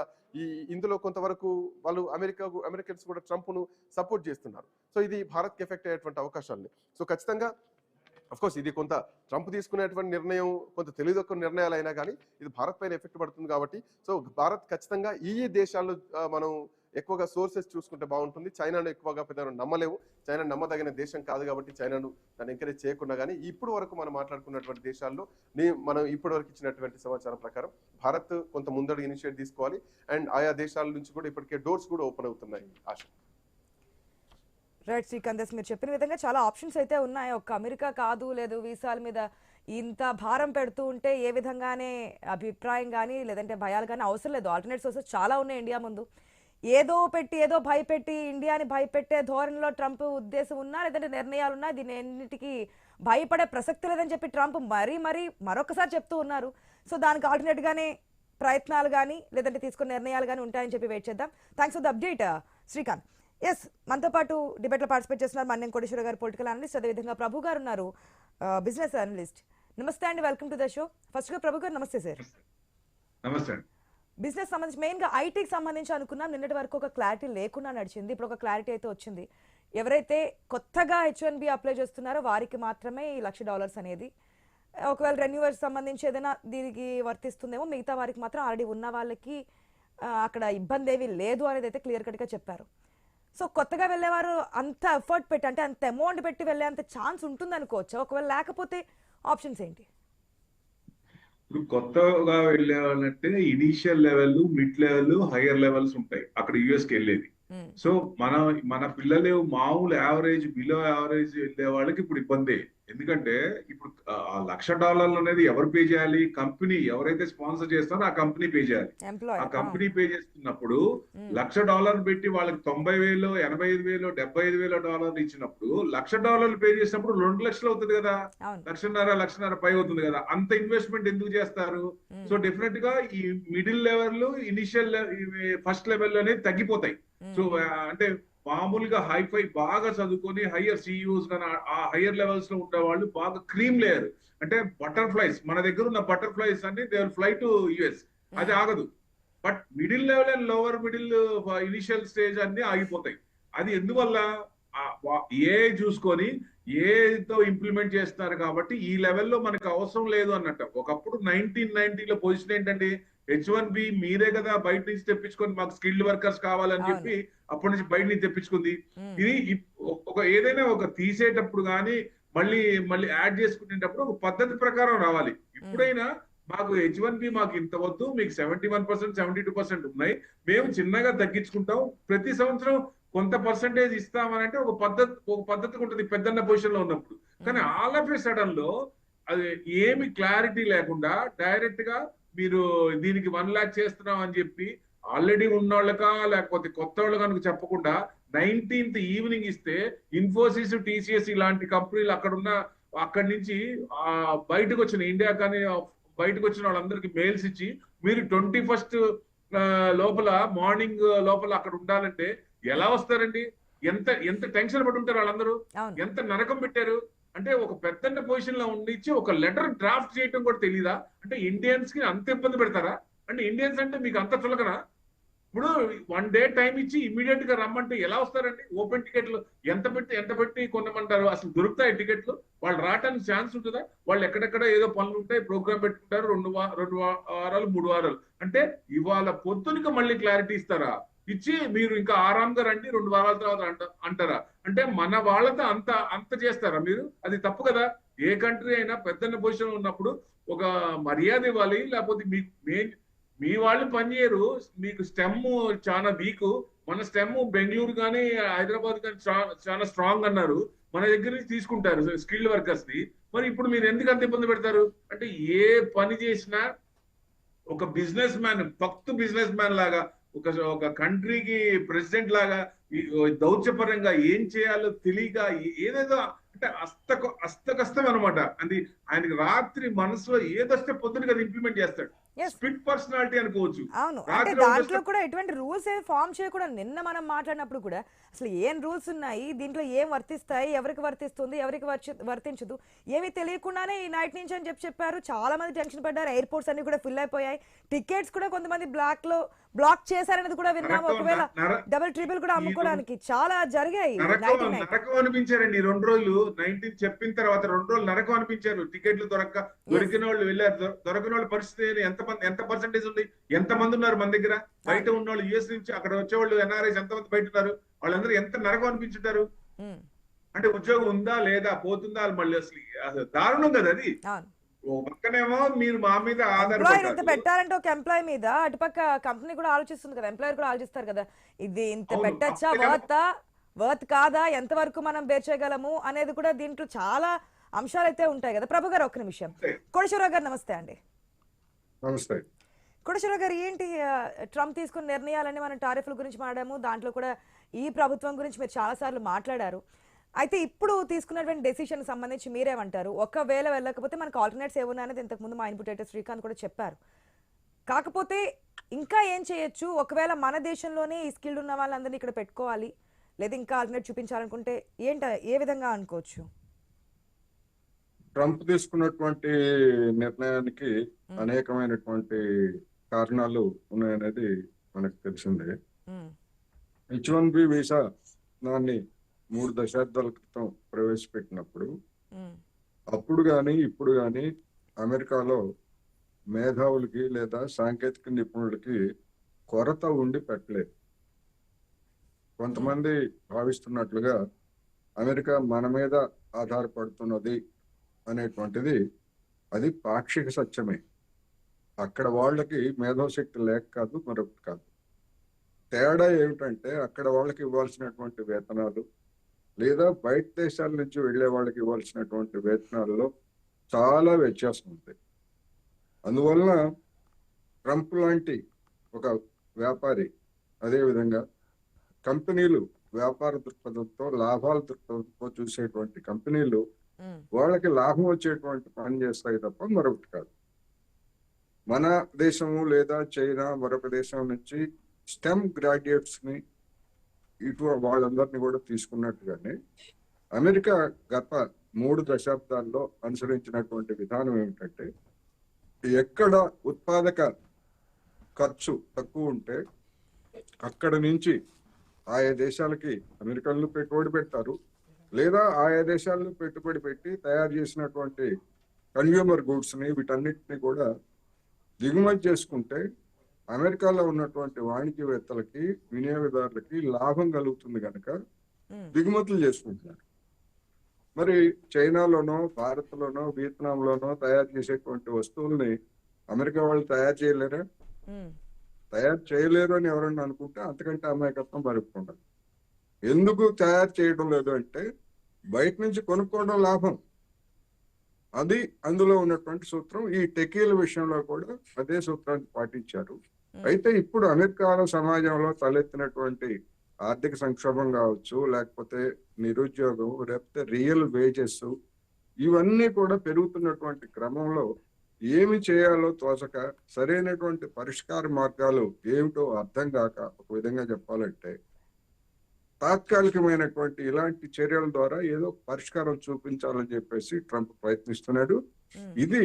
ఇందులో కొంతవరకు వాళ్ళు అమెరికన్స్ కూడా ట్రంప్ను సపోర్ట్ చేస్తున్నారు. సో ఇది భారత్కి ఎఫెక్ట్ అయ్యేటువంటి అవకాశాలని. సో ఖచ్చితంగా కోర్స్ ఇది కొంత ట్రంప్ తీసుకునేటువంటి నిర్ణయం కొంత తెలియదొక్క నిర్ణయాలు అయినా కానీ ఇది భారత్ పైన ఎఫెక్ట్ పడుతుంది కాబట్టి సో భారత్ ఖచ్చితంగా ఈ దేశాల్లో మనం ఎక్కువగా సోర్సెస్ చూసుకుంటే బాగుంటుంది. చైనాను ఎక్కువగా పెద్ద నమ్మలేము. చైనా నమ్మదగిన దేశం కాదు కాబట్టి చైనాను దాన్ని ఎంకరేజ్ చేయకుండా కానీ ఇప్పుడు వరకు మనం మాట్లాడుకున్నటువంటి దేశాల్లో మనం ఇప్పటి వరకు ఇచ్చినటువంటి సమాచారం ప్రకారం భారత్ కొంత ముందడుగు ఇనిషియేట్ తీసుకోవాలి. అండ్ ఆయా దేశాల నుంచి కూడా ఇప్పటికే డోర్స్ కూడా ఓపెన్ అవుతున్నాయి. ఆశ రైట్ శ్రీకాంత్, మీరు చెప్పిన విధంగా చాలా ఆప్షన్స్ అయితే ఉన్నాయి. ఒక్క అమెరికా కాదు, లేదు వీసాల మీద ఇంత భారం పెడుతూ ఉంటే ఏ విధంగానే అభిప్రాయం కానీ లేదంటే భయాలు కానీ అవసరం లేదు. ఆల్టర్నేట్ సోర్సెస్ చాలా ఉన్నాయి ఇండియా ముందు. ఏదో భయపెట్టి ఇండియాని భయపెట్టే ధోరణిలో ట్రంప్ ఉద్దేశం ఉన్నా లేదంటే నిర్ణయాలు ఉన్నా దీని ఎన్నిటికీ భయపడే ప్రసక్తి లేదని చెప్పి ట్రంప్ మరీ మరొకసారి చెప్తూ ఉన్నారు. సో దానికి ఆల్టర్నేట్గానే ప్రయత్నాలు కానీ లేదంటే తీసుకున్న నిర్ణయాలు కానీ ఉంటాయని చెప్పి వెయిట్ చేద్దాం. Thanks for the update Srikanth. Yes, మనతో పాటు డిబేట్లో పార్టిసిపేట్ చేస్తున్నారు మన్యం కోటేశ్వర గారు, పొలిటికల్ అనలిస్ట్, అదేవిధంగా ప్రభు గారు ఉన్నారు, బిజినెస్ అనలిస్ట్. నమస్తే అండి, వెల్కమ్ టు ద షో. ఫస్ట్గా ప్రభు గారు నమస్తే సార్. నమస్తే. బిజినెస్ సంబంధించి మెయిన్గా ఐటీకి సంబంధించి అనుకున్నాం. నిన్నటి వరకు ఒక క్లారిటీ లేకుండా నడిచింది, ఇప్పుడు ఒక క్లారిటీ అయితే వచ్చింది. ఎవరైతే కొత్తగా H1B అప్లై చేస్తున్నారో వారికి మాత్రమే ఈ $1,00,000 అనేది. ఒకవేళ రెన్యూవర్స్ సంబంధించి ఏదైనా దీనికి వర్తిస్తుందేమో, మిగతా వారికి మాత్రం ఆల్రెడీ ఉన్న వాళ్ళకి అక్కడ ఇబ్బంది ఏమీ లేదు అనేది అయితే క్లియర్ కట్గా చెప్పారు. సో కొత్తగా వెళ్ళేవారు అంత ఎఫర్ట్ పెట్టి అంటే అంత అమౌంట్ పెట్టి వెళ్ళే అంత ఛాన్స్ ఉంటుంది అనుకోవచ్చు. ఒకవేళ లేకపోతే ఆప్షన్స్ ఏంటి? ఇప్పుడు కొత్తగా వెళ్ళే వాళ్ళంటే initial level, mid level, higher levels ఉంటాయి అక్కడ యుఎస్కి వెళ్ళేది. సో మన పిల్లలు మామూలు యావరేజ్, బిలో యావరేజ్ వెళ్ళే వాళ్ళకి ఇప్పుడు ఇబ్బంది. ఎందుకంటే ఇప్పుడు ఆ $1,00,000 అనేది ఎవరు పే చేయాలి? కంపెనీ ఎవరైతే స్పాన్సర్ చేస్తారో ఆ కంపెనీ పే చేయాలి. ఆ కంపెనీ పే చేస్తున్నప్పుడు $1,00,000 పెట్టి వాళ్ళకి 90,000, 85,000, $75,000 ఇచ్చినప్పుడు $1,00,000 పే చేసినప్పుడు 2 లక్షలు అవుతుంది కదా, 1,50,000 పై అవుతుంది కదా. అంత ఇన్వెస్ట్మెంట్ ఎందుకు చేస్తారు? సో డెఫినెట్ గా ఈ middle level, initial first level అనేది తగ్గిపోతాయి. సో అంటే మామూలుగా హైఫై బాగా చదువుకొని హయ్యర్ సిఇఓస్ కానీ ఆ హయ్యర్ లెవెల్స్ లో ఉండే వాళ్ళు బాగా క్రీమ్ లేయర్ అంటే బటర్ఫ్లైస్, మన దగ్గర ఉన్న బటర్ఫ్లైస్ అన్ని they will fly to US, అది ఆగదు. But middle level and lower middle initial stage అన్ని ఆగిపోతాయి. అది ఎందువల్ల? ఏ చూసుకొని ఏతో ఇంప్లిమెంట్ చేస్తున్నారు కాబట్టి ఈ లెవెల్లో మనకు అవసరం లేదు అన్నట్టు. ఒకప్పుడు 1990లో పొజిషన్ ఏంటంటే H1B మీరే కదా బయట నుంచి తెప్పించుకొని మాకు స్కిల్డ్ వర్కర్స్ కావాలని చెప్పి అప్పటి నుంచి బయట నుంచి తెప్పించుకుంది. ఇది ఏదైనా ఒక తీసేటప్పుడు కానీ మళ్ళీ యాడ్ చేసుకునేటప్పుడు ఒక పద్ధతి ప్రకారం రావాలి. ఇప్పుడైనా మాకు H1B మాకు ఇంత వద్దు, మీకు 71%, 72% ఉన్నాయి, మేము చిన్నగా తగ్గించుకుంటాం, ప్రతి సంవత్సరం కొంత పర్సంటేజ్ ఇస్తామని అంటే ఒక పద్ధతి ఉంటుంది పెద్దన్న పొజిషన్ లో ఉన్నప్పుడు. కానీ ఆల్ ఆఫ్ ఏ సడన్ లో అది ఏమి క్లారిటీ లేకుండా డైరెక్ట్ గా మీరు దీనికి 1 lakh చేస్తున్నాం అని చెప్పి ఆల్రెడీ ఉన్నోళ్ళకా లేకపోతే కొత్త వాళ్ళు కనుక చెప్పకుండా 19th ఈవినింగ్ ఇస్తే ఇన్ఫోసిస్, TCS ఇలాంటి కంపెనీలు అక్కడి నుంచి బయటకు వచ్చిన ఇండియా కానీ బయటకు వచ్చిన వాళ్ళందరికీ మెయిల్స్ ఇచ్చి మీరు 21st లోపల మార్నింగ్ లోపల అక్కడ ఉండాలంటే ఎలా వస్తారండి? ఎంత టెన్షన్ పడి ఉంటారు వాళ్ళందరూ, ఎంత నరకం పెట్టారు. అంటే ఒక పెద్ద పొజిషన్ లో ఉండిచ్చి ఒక లెటర్ డ్రాఫ్ట్ చేయడం కూడా తెలీదా? అంటే ఇండియన్స్ కి అంత ఇబ్బంది పెడతారా? అంటే ఇండియన్స్ అంటే మీకు అంత చులకనా? ఇప్పుడు 1 day టైం ఇచ్చి ఇమీడియట్ గా రమ్మంటే ఎలా వస్తారండి? ఓపెన్ టికెట్లు ఎంత పెట్టి కొనమంటారు? అసలు దొరుకుతాయి టికెట్లు? వాళ్ళు రావడానికి ఛాన్స్ ఉంటుందా? వాళ్ళు ఎక్కడెక్కడ ఏదో పనులు ఉంటాయి, ప్రోగ్రామ్ పెట్టుకుంటారు, 2 వారాలు 3 వారాలు. అంటే ఇవాళ పొద్దునకి మళ్ళీ క్లారిటీ ఇస్తారా? ఇచ్చి మీరు ఇంకా ఆరాంగా రండి 2 వారాల తర్వాత అంటారా? అంటే మన వాళ్ళతో అంత చేస్తారా మీరు? అది తప్పు కదా. ఏ కంట్రీ అయినా పెద్దన్న పొజిషన్ ఉన్నప్పుడు ఒక మర్యాద ఇవ్వాలి. లేకపోతే మీ వాళ్ళు పనిచేయరు, మీకు స్టెమ్ చాలా వీక్. మన స్టెమ్ బెంగళూరు కానీ హైదరాబాద్ కానీ చాలా స్ట్రాంగ్ అన్నారు, మన దగ్గర నుంచి తీసుకుంటారు స్కిల్డ్ వర్కర్స్ ని. మరి ఇప్పుడు మీరు ఎందుకు అంత ఇబ్బంది పెడతారు? అంటే ఏ పని చేసినా ఒక బిజినెస్ మ్యాన్, బిజినెస్ మ్యాన్ లాగా, ఒక కంట్రీకి ప్రెసిడెంట్ లాగా దౌత్యపరంగా ఏం చేయాలో తెలియక ఏదేదో అంటే అస్తకస్తం అనమాట. అది ఆయనకి రాత్రి మనసులో ఏదొస్తే పొద్దున కదా ఇంప్లిమెంట్ చేస్తాడు. స్పిట్ పర్సనాలిటీ అనుకోవచ్చు. అవును, అంటే దాంట్లో కూడా ఎటువంటి రూల్స్ ఏమి ఫామ్ చేయకూడదు. నిన్న మనం మాట్లాడినప్పుడు కూడా అసలు ఏం రూల్స్ ఉన్నాయి, దీంట్లో ఏం వర్తిస్తాయి, ఎవరికి వర్తిస్తుంది, ఎవరికి వర్తించదు, ఏమి తెలియకుండానే ఈ నైట్ నుంచి అని చెప్పారు. చాలా మంది టెన్షన్ పడ్డారు. ఎయిర్పోర్ట్స్ అన్ని కూడా ఫిల్ అయిపోయాయి. టికెట్స్ కూడా కొంతమంది బ్లాక్ చేశారనేది కూడా విన్నాము. ఒకవేళ డబుల్ ట్రిపుల్ కూడా అమ్ముకోవడానికి చాలా జరిగాయి. నరకం అనిపించారండి 2 రోజులు. 19 చెప్పిన తర్వాత 2 రోజులు నరకం అనిపించారు. టికెట్లు దొరికిన వాళ్ళు వెళ్ళారు. దొరికిన వాళ్ళ పరిస్థితి ఎంత పర్సెంటేజ్ ఉంది, ఎంత మంది ఉన్నారు మన దగ్గర? బయట ఉన్న వాళ్ళు యుఎస్ నుంచి అక్కడ వచ్చేవాళ్ళు ఎన్ఆర్ఐస్ ఎంతమంది బయట ఉన్నారు? వాళ్ళందరూ ఎంత నరకం అనిపించుంటారు. అంటే ఉద్యోగం ఉందా లేదా, పోతుందా, మళ్ళీ అసలు దారుణం కదా అది. పక్కనేమో మీరు మా మీద ఆధారపడి పెట్టాలంటే ఒక ఎంప్లాయ్ మీద అటుపక్క కంపెనీ కూడా ఆలోచిస్తుంది కదా, ఎంప్లాయర్ కూడా ఆలోచిస్తారు కదా, ఇది ఇంత పెట్టచ్చా, వర్త్ కాదా, ఎంత వరకు మనం బేర్ చేయగలము అనేది కూడా దీంట్లో చాలా అంశాలు అయితే ఉంటాయి కదా. ప్రభు గారు, ఒక్క నిమిషం. కోటేశ్వరరావు గారు నమస్తే అండి. నమస్తే కోటేశ్వరరావు గారు, ఏంటి ట్రంప్ తీసుకున్న నిర్ణయాలన్నీ మనం టారిఫ్ల గురించి మాట్లాడాము, దాంట్లో కూడా ఈ ప్రభుత్వం గురించి మీరు చాలా సార్లు మాట్లాడారు. అయితే ఇప్పుడు తీసుకున్నటువంటి డెసిషన్ సంబంధించి మీరేమంటారు? ఒకవేళ వెళ్ళకపోతే మనకు ఆల్టర్నేట్స్ ఏమున్నా అనేది ఇంతకుముందు మా ఇన్పుట్ ఎడిటర్ శ్రీకాంత్ కూడా చెప్పారు. కాకపోతే ఇంకా ఏం చేయొచ్చు? ఒకవేళ మన దేశంలోనే ఈ స్కిల్డ్ ఉన్న వాళ్ళందరినీ ఇక్కడ పెట్టుకోవాలి, లేదా ఇంకా ఆల్టర్నేట్ చూపించాలనుకుంటే ఏ విధంగా అనుకోవచ్చు? ట్రంప్ తీసుకున్నటువంటి నిర్ణయానికి అనేకమైనటువంటి కారణాలు ఉన్నాయనేది మనకు తెలిసిందే. H1B వీసా దాన్ని 3 దశాబ్దాల క్రితం ప్రవేశపెట్టినప్పుడు అప్పుడు కానీ ఇప్పుడు కానీ అమెరికాలో మేధావులకి లేదా సాంకేతిక నిపుణులకి కొరత ఉండి పెట్టలేదు. కొంతమంది భావిస్తున్నట్లుగా అమెరికా మన మీద ఆధారపడుతున్నది అనేటువంటిది అది పాక్షిక సత్యమే. అక్కడ వాళ్ళకి మేధోశక్తి లేక కాదు, మరొకటి కాదు. తేడా ఏమిటంటే అక్కడ వాళ్ళకి ఇవ్వాల్సినటువంటి వేతనాలు లేదా బయట దేశాల నుంచి వెళ్లే వాళ్ళకి ఇవ్వాల్సినటువంటి వేతనాల్లో చాలా వ్యత్యాసం ఉంది. అందువలన ట్రంప్ లాంటి ఒక వ్యాపారి, అదేవిధంగా కంపెనీలు వ్యాపార దృక్పథంతో లాభాల దృక్పథంతో చూసేటువంటి కంపెనీలు వాళ్ళకి లాభం వచ్చేటువంటి పని చేస్తాయి తప్ప మరొకటి కాదు. మన దేశము లేదా చైనా మరొక దేశం నుంచి స్టెమ్ గ్రాడ్యుయేట్స్ ని ఇటు వాళ్ళందరినీ కూడా తీసుకున్నట్టుగానే అమెరికా గత 3 దశాబ్దాల్లో అనుసరించినటువంటి విధానం ఏమిటంటే ఎక్కడ ఉత్పాదక ఖర్చు తక్కువ ఉంటే అక్కడ నుంచి ఆయా దేశాలకి అమెరికన్లు పెట్టుబడి పెడతారు, లేదా ఆయా దేశాల్లో పెట్టుబడి పెట్టి తయారు చేసినటువంటి కన్స్యూమర్ గూడ్స్ ని వీటన్నిటిని కూడా దిగుమతి చేసుకుంటే అమెరికాలో ఉన్నటువంటి వాణిజ్యవేత్తలకి వినియోగదారులకి లాభం కలుగుతుంది కనుక దిగుమతులు చేసుకుంటున్నారు. మరి చైనాలోనో భారత్లోనో వియత్నాంలోనో తయారు చేసేటువంటి వస్తువుల్ని అమెరికా వాళ్ళు తయారు చేయలేరా? తయారు చేయలేరు అని ఎవరన్నా అనుకుంటే అంతకంటే అమాయకత్వం మరుపుకుంటారు. ఎందుకు తయారు చేయడం లేదు అంటే బయట నుంచి కొనుక్కోవడం లాభం. అది అందులో ఉన్నటువంటి సూత్రం. ఈ టెకీల విషయంలో కూడా అదే సూత్రాన్ని పాటించారు. అయితే ఇప్పుడు అమెరికాలో సమాజంలో తలెత్తినటువంటి ఆర్థిక సంక్షోభం కావచ్చు, లేకపోతే నిరుద్యోగం, లేకపోతే రియల్ వేజెస్, ఇవన్నీ కూడా పెరుగుతున్నటువంటి క్రమంలో ఏమి చేయాలో తోచక సరైనటువంటి పరిష్కార మార్గాలు ఏమిటో అర్థం కాక, ఒక విధంగా చెప్పాలంటే తాత్కాలికమైనటువంటి ఇలాంటి చర్యల ద్వారా ఏదో పరిష్కారం చూపించాలని చెప్పేసి ట్రంప్ ప్రయత్నిస్తున్నాడు. ఇది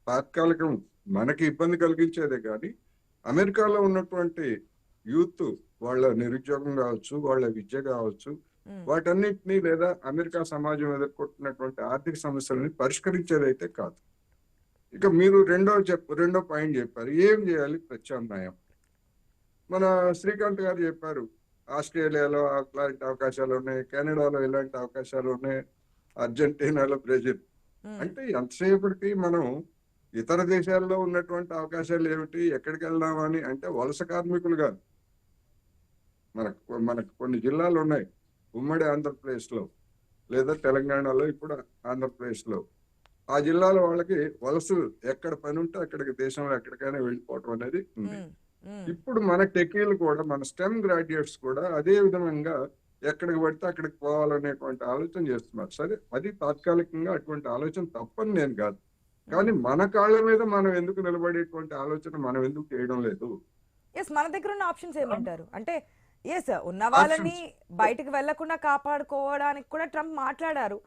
తాత్కాలికం, మనకి ఇబ్బంది కలిగించేదే కానీ అమెరికాలో ఉన్నటువంటి యూత్ వాళ్ళ నిరుద్యోగం కావచ్చు, వాళ్ళ విద్య కావచ్చు, వాటన్నిటినీ లేదా అమెరికా సమాజం ఎదుర్కొంటున్నటువంటి ఆర్థిక సమస్యలని పరిష్కరించేదైతే కాదు. ఇక మీరు రెండో పాయింట్ చెప్పారు, ఏం చేయాలి ప్రత్యామ్నాయం. మన శ్రీకాంత్ గారు చెప్పారు, ఆస్ట్రేలియాలో అలాంటి అవకాశాలు ఉన్నాయి, కెనడాలో ఇలాంటి అవకాశాలు ఉన్నాయి, అర్జెంటీనాలో బ్రెజిల్. అంటే ఎంతసేపటికి మనం ఇతర దేశాల్లో ఉన్నటువంటి అవకాశాలు ఏమిటి, ఎక్కడికి వెళ్దామని అంటే వలస కార్మికులు కాదు. మనకు కొన్ని జిల్లాలు ఉన్నాయి ఉమ్మడి ఆంధ్రప్రదేశ్ లో లేదా తెలంగాణలో, ఇప్పుడు ఆంధ్రప్రదేశ్ లో. ఆ జిల్లాల వాళ్ళకి వలస ఎక్కడ పని ఉంటే అక్కడికి దేశంలో ఎక్కడికైనా వెళ్ళిపోవటం అనేది ఉంది. ఇప్పుడు మన టెకీలు కూడా, మన స్టెమ్ గ్రాడ్యుయేట్స్ కూడా అదే విధంగా ఎక్కడికి పడితే అక్కడికి పోవాలనేటువంటి ఆలోచన చేస్తున్నారు. సరే, అది తాత్కాలికంగా అటువంటి ఆలోచన తప్పని నేను కాదు. కానీ మన కాళ్ళ మీద మనం ఎందుకు నిలబడేటువంటి ఆలోచన మనం ఎందుకు చేయడం లేదు? ఎస్, మన దగ్గర ఉన్న ఆప్షన్స్ ఏమంటారు అంటే, ఎస్ ఉన్న వాళ్ళని బయటకు వెళ్లకుండా కాపాడుకోవడానికి కూడా ట్రంప్ మాట్లాడారు.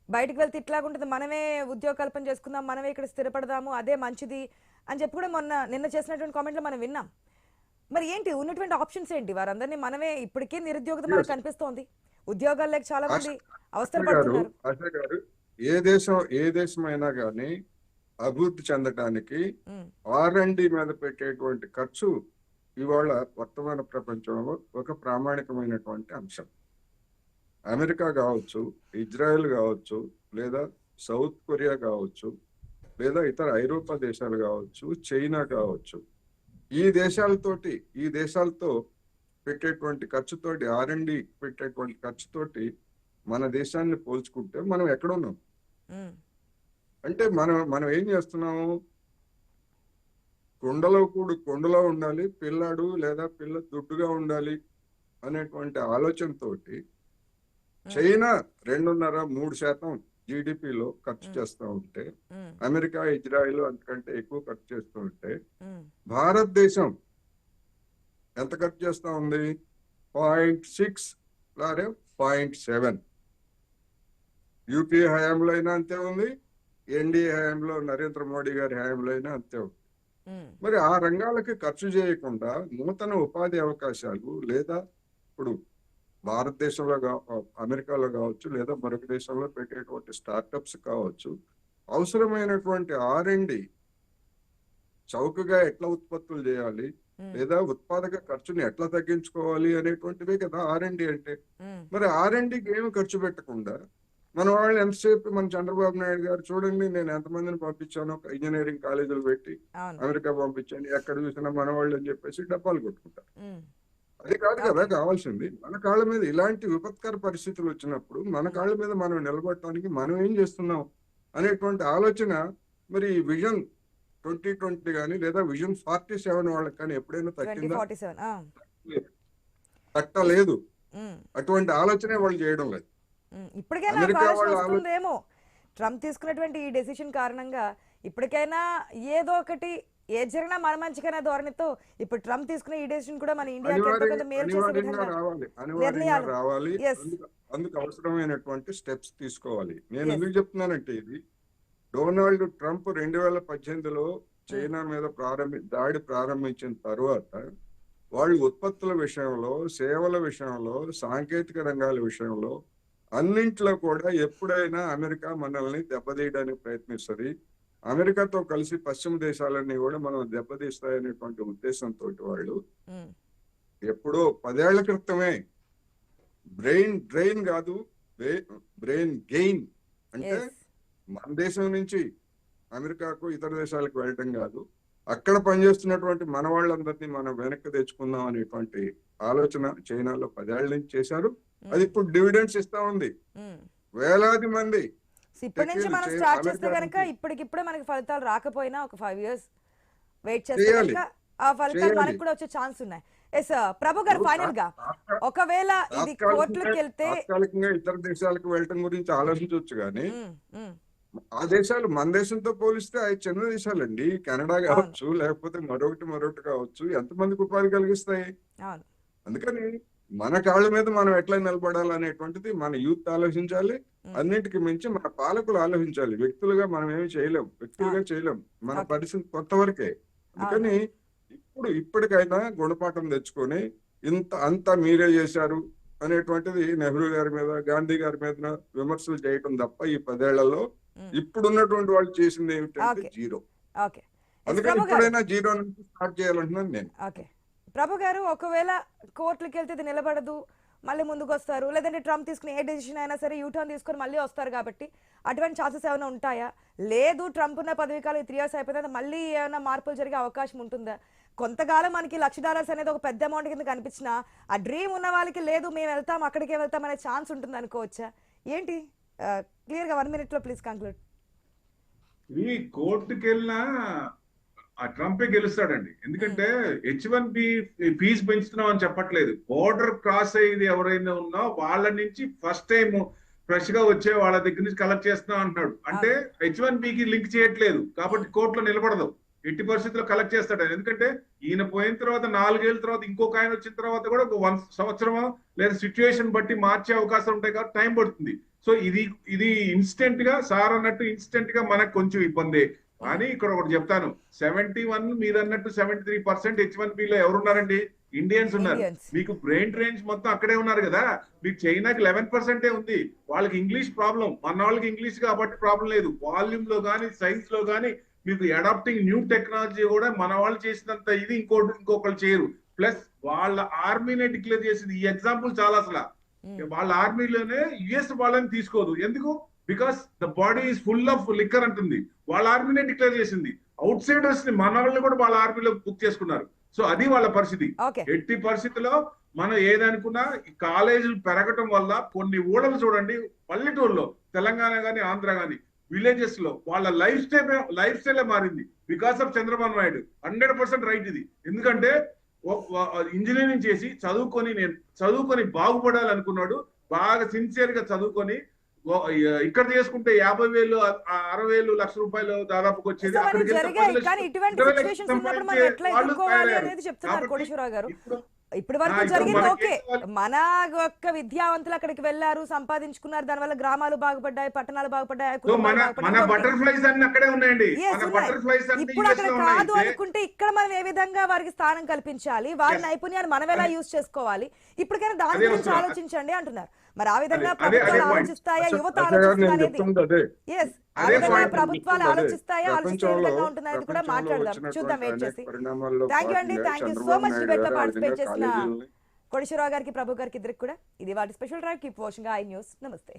బయటకు వెళ్తే ఇట్లాగుంటుంది, మనమే ఉద్యోగ కల్పన చేసుకుందాం, మనమే ఇక్కడ స్థిరపడదాము, అదే మంచిది అని చెప్పి కూడా నిన్న చేసినటువంటి కామెంట్లో మనం విన్నాం. మరి ఏంటి ఉన్నటువంటి ఆప్షన్స్ ఏంటి? వారందరినీ మనమే, ఇప్పటికే నిరుద్యోగత మనకు కనిపిస్తోంది, ఉద్యోగాలు లేక చాలా మంది అవస్థలు పడుతున్నారు. ఆశా గారు, ఏ దేశమైనా కానీ అభివృద్ధి చెందటానికి R&D మీద పెట్టేటువంటి ఖర్చు ఇవాళ వర్తమాన ప్రపంచంలో ఒక ప్రామాణికమైనటువంటి అంశం. అమెరికా కావచ్చు, ఇజ్రాయెల్ కావచ్చు, లేదా సౌత్ కొరియా కావచ్చు, లేదా ఇతర ఐరోపా దేశాలు కావచ్చు, చైనా కావచ్చు, ఈ దేశాలతో పెట్టేటువంటి ఖర్చుతోటి, R&D పెట్టేటువంటి ఖర్చుతోటి మన దేశాన్ని పోల్చుకుంటే మనం ఎక్కడున్నాం? అంటే మనం ఏం చేస్తున్నాము? కొండలో ఉండాలి పిల్లాడు, లేదా పిల్ల దుడ్డుగా ఉండాలి అనేటువంటి ఆలోచనతోటి చైనా 2.5-3% జీడిపిలో ఖర్చు చేస్తూ ఉంటే, అమెరికా, ఇజ్రాయిల్ అంతకంటే ఎక్కువ ఖర్చు చేస్తూ ఉంటే, భారతదేశం ఎంత ఖర్చు చేస్తూ ఉంది? 0.6 లేదా 0.7. యూపీఏ హయాంలో అయినా అంతే ఉంది, ఎన్డీఏ హయాంలో నరేంద్ర మోడీ గారి హయాంలో అయినా అంతే ఉంది. మరి ఆ రంగాలకి ఖర్చు చేయకుండా నూతన ఉపాధి అవకాశాలు, లేదా ఇప్పుడు భారతదేశంలో అమెరికాలో కావచ్చు, లేదా మరొక దేశంలో పెట్టేటువంటి స్టార్టప్స్ కావచ్చు, అవసరమైనటువంటి R&D చౌకగా ఎట్లా ఉత్పత్తులు చేయాలి, లేదా ఉత్పాదక ఖర్చుని ఎట్లా తగ్గించుకోవాలి అనేటువంటివే కదా R&D అంటే. మరి R&Dకి ఏమి ఖర్చు పెట్టకుండా మన వాళ్ళు ఎంతసేపు, మన చంద్రబాబు నాయుడు గారు చూడండి, నేను ఎంతమందిని పంపించాను ఇంజనీరింగ్ కాలేజీలు పెట్టి, అమెరికా పంపించాను, ఎక్కడ చూసినా మన వాళ్ళు అని చెప్పేసి డబ్బాలు కొట్టుకుంటారు. అది కాదు కదా కావాల్సింది. మన కాళ్ళ మీద ఇలాంటి విపత్కర పరిస్థితులు వచ్చినప్పుడు మన కాళ్ళ మీద మనం నిలబడటానికి మనం ఏం చేస్తున్నాం అనేటువంటి ఆలోచన మరి విజన్ 2020 కానీ, లేదా విజన్ 47 వాళ్ళకి కానీ ఎప్పుడైనా తట్టలేదు. అటువంటి ఆలోచనే వాళ్ళు చేయడం లేదు. ఇప్పటికైనా ట్రంప్ తీసుకున్నటువంటి ఈ డెసిషన్ కారణంగా ఇప్పటికైనా ఏదో ఒకటి, ఏ జరిగినా మన మంచికైనా ధోరణితో ఇప్పుడు ట్రంప్ తీసుకున్న ఈ డెసిషన్ కూడా మన ఇండియాకి రావాలి. అందుకు అవసరమైనటువంటి స్టెప్స్ తీసుకోవాలి. నేను ఎందుకు చెప్తున్నానంటే, ఇది డొనాల్డ్ ట్రంప్ 2018లో చైనా మీద దాడి ప్రారంభించిన తర్వాత వాళ్ళు ఉత్పత్తుల విషయంలో, సేవల విషయంలో, సాంకేతిక రంగాల విషయంలో అన్నింటిలో కూడా ఎప్పుడైనా అమెరికా మనల్ని దెబ్బతీయడానికి ప్రయత్నిస్తుంది. అమెరికాతో కలిసి పశ్చిమ దేశాలన్నీ కూడా మనం దెబ్బతీస్తాయనేటువంటి ఉద్దేశంతో వాళ్ళు ఎప్పుడో 10 ఏళ్ల క్రితమే బ్రెయిన్ డ్రెయిన్ కాదు, బ్రెయిన్ గెయిన్ అంటే మన దేశం నుంచి అమెరికాకు, ఇతర దేశాలకు వెళ్ళటం కాదు, అక్కడ పనిచేస్తున్నటువంటి మన వాళ్ళందరినీ మనం వెనక్కి తెచ్చుకుందాం అనేటువంటి ఆలోచన చైనాలో 10 ఏళ్ల నుంచి చేశారు. అది ఇప్పుడు డివిడెండ్స్ ఇస్తా ఉంది. వేలాది మంది ఇప్పటి నుంచి మనం స్టార్ట్ చేస్తే కనుక ఇప్పటికిప్పుడే మనకి ఫలితాలు రాకపోయినా ఒక 5 years వెయిట్ చేస్తే కనుక ఆ ఫలితాలు మనకు కూడా వచ్చే ఛాన్స్ ఉన్నాయి. ఎస్ ప్రభు గారు, ఫైనల్ గా ఒకవేళ ఇది కోర్టులకు వెళ్తే, తాత్కాలికంగా ఇతర దేశాలకు వెళ్ళటం గురించి ఆలోచించవచ్చు, కానీ ఆ దేశాలు మన దేశంతో పోలిస్తే అవి చిన్న దేశాలండి. కెనడా కావచ్చు, లేకపోతే మరొకటి కావచ్చు, ఎంతమందికి ఉపాధి కలిగిస్తాయి? అందుకని మన కాళ్ళ మీద మనం ఎట్లా నిలబడాలనేటువంటిది మన యూత్ ఆలోచించాలి. అన్నిటికీ మించి మన పాలకులు ఆలోచించాలి. వ్యక్తులుగా మనం ఏమి చేయలేం, మన పరిస్థితి కొత్త వరకే. అందుకని ఇప్పటికైనా గుణపాఠం తెచ్చుకొని అంతా మీరే చేశారు అనేటువంటిది నెహ్రూ గారి మీద, గాంధీ గారి మీద విమర్శలు చేయటం తప్ప ఈ 10 ఏళ్లలో ఇప్పుడున్నటువంటి వాళ్ళు చేసింది ఏమిటంటే జీరో. అందుకని ఇప్పుడైనా జీరో నుంచి స్టార్ట్ చేయాలంటున్నాను నేను. ప్రభు గారు, ఒకవేళ కోర్టులకు వెళ్తే ఇది నిలబడదు, మళ్ళీ ముందుకు వస్తారు, లేదంటే ట్రంప్ తీసుకునే ఏ డెసిషన్ అయినా సరే యూటర్న్ తీసుకొని మళ్ళీ వస్తారు, కాబట్టి అటువంటి ఛాన్సెస్ ఏమైనా ఉంటాయా? లేదు, ట్రంప్ ఉన్న పదవీకాలం 3 years అయిపోయిందా, మళ్ళీ ఏమైనా మార్పులు జరిగే అవకాశం ఉంటుందా? కొంతకాలం మనకి $1,00,000 అనేది ఒక పెద్ద అమౌంట్ కింద కనిపించిన ఆ డ్రీమ్ ఉన్న వాళ్ళకి లేదు, మేము వెళ్తాం, అక్కడికే వెళ్తాం అనే ఛాన్స్ ఉంటుంది అనుకోవచ్చా? ఏంటి క్లియర్ గా 1 minute లో ప్లీజ్ కంక్లూడ్. ఈ కోర్టుకి వెళ్ళినా ఆ ట్రంపే గెలుస్తాడండి. ఎందుకంటే H1B ఫీజు పెంచుతున్నాం అని చెప్పట్లేదు. బోర్డర్ క్రాస్ అయ్యేది ఎవరైనా ఉన్నా వాళ్ళ నుంచి ఫస్ట్ టైం ఫ్రెష్ గా వచ్చే వాళ్ళ దగ్గర నుంచి కలెక్ట్ చేస్తున్నాం అంటున్నాడు. అంటే H1Bకి లింక్ చేయట్లేదు కాబట్టి కోర్టులో నిలబడదు. ఎట్టి పరిస్థితుల్లో కలెక్ట్ చేస్తాడు ఆయన. ఎందుకంటే ఈయన పోయిన తర్వాత 4 ఏళ్ళ తర్వాత ఇంకొక ఆయన వచ్చిన తర్వాత కూడా ఒక 1 సంవత్సరమో లేదా సిచ్యువేషన్ బట్టి మార్చే అవకాశాలు ఉంటాయి కాబట్టి టైం పడుతుంది. సో ఇది ఇన్స్టెంట్ గా సార్ అన్నట్టు ఇన్స్టెంట్ గా మనకు కొంచెం ఇబ్బంది. కానీ ఇక్కడ ఒకటి చెప్తాను, 71 మీరు అన్నట్టు 73% H1B లో ఎవరున్నారండి? ఇండియన్స్ ఉన్నారు. మీకు బ్రెయిన్ రేంజ్ మొత్తం అక్కడే ఉన్నారు కదా. మీకు చైనాకి 11% ఉంది. వాళ్ళకి ఇంగ్లీష్ ప్రాబ్లం, మన వాళ్ళకి ఇంగ్లీష్ కాబట్టి ప్రాబ్లం లేదు. వాల్యూమ్ లో కానీ సైన్స్ లో కానీ మీకు అడాప్టింగ్ న్యూ టెక్నాలజీ కూడా మన వాళ్ళు చేసినంత ఇది ఇంకొకరు చేయరు. ప్లస్ వాళ్ళ ఆర్మీనే డిక్లేర్ చేసింది. ఈ ఎగ్జాంపుల్ చాలా అసలు వాళ్ళ ఆర్మీలోనే యుఎస్ వాళ్ళని తీసుకోదు. ఎందుకు? Because the body is full of liquor అంటుంది. వాళ్ళ ఆర్మీనే డిక్లేర్ చేసింది. అవుట్ సైడర్స్ ని మన వాళ్ళని కూడా వాళ్ళ ఆర్మీలో బుక్ చేసుకున్నారు. సో అది వాళ్ళ పరిస్థితి. ఎట్టి పరిస్థితిలో మనం ఏదనుకున్నా కాలేజీలు పెరగటం వల్ల కొన్ని ఊళ్ళలు చూడండి, పల్లెటూరులో తెలంగాణ గానీ ఆంధ్ర గానీ విలేజెస్ లో వాళ్ళ లైఫ్ స్టైల్ మారింది because of Chandrababu Naidu. 100% right ఇది. ఎందుకంటే ఇంజనీరింగ్ చేసి చదువుకొని బాగుపడాలనుకున్నాడు. బాగా సిన్సియర్ గా చదువుకొని ఇక్కడ చేసుకుంటే 50,000 60,000 లక్ష రూపాయలు దాదాపుకి వచ్చేది. అక్కడికి ఇప్పటి వరకు జరిగింది ఓకే. మన యొక్క విద్యావంతులు అక్కడికి వెళ్లారు, సంపాదించుకున్నారు, దానివల్ల గ్రామాలు బాగుపడ్డాయి, పట్టణాలు బాగుపడ్డాయి. ఇప్పుడు అక్కడ కాదు అనుకుంటే ఇక్కడ మనం ఏ విధంగా వారికి స్థానం కల్పించాలి, వారి నైపుణ్యాన్ని మనం ఎలా యూజ్ చేసుకోవాలి, ఇప్పటికైనా దాని గురించి ఆలోచించండి అంటున్నారు. మరి ఆ విధంగా ప్రభుత్వాలు ఆలోచిస్తాయా, యువత ప్రభుత్వాలు ఆలోచిస్తాయా, ఆలోచించే విధంగా ఉంటుందనేది కూడా మాట్లాడదాం, చూద్దాం, వెయిట్ చేసి. థ్యాంక్ యూ అండి, thank you so much debate లో పార్టిసిపేట్ చేసిన కోటేశ్వరరావు గారికి, ప్రభు గారికి, ఇద్దరికి కూడా. ఇది వాటి special drive. Keep watching I news. నమస్తే.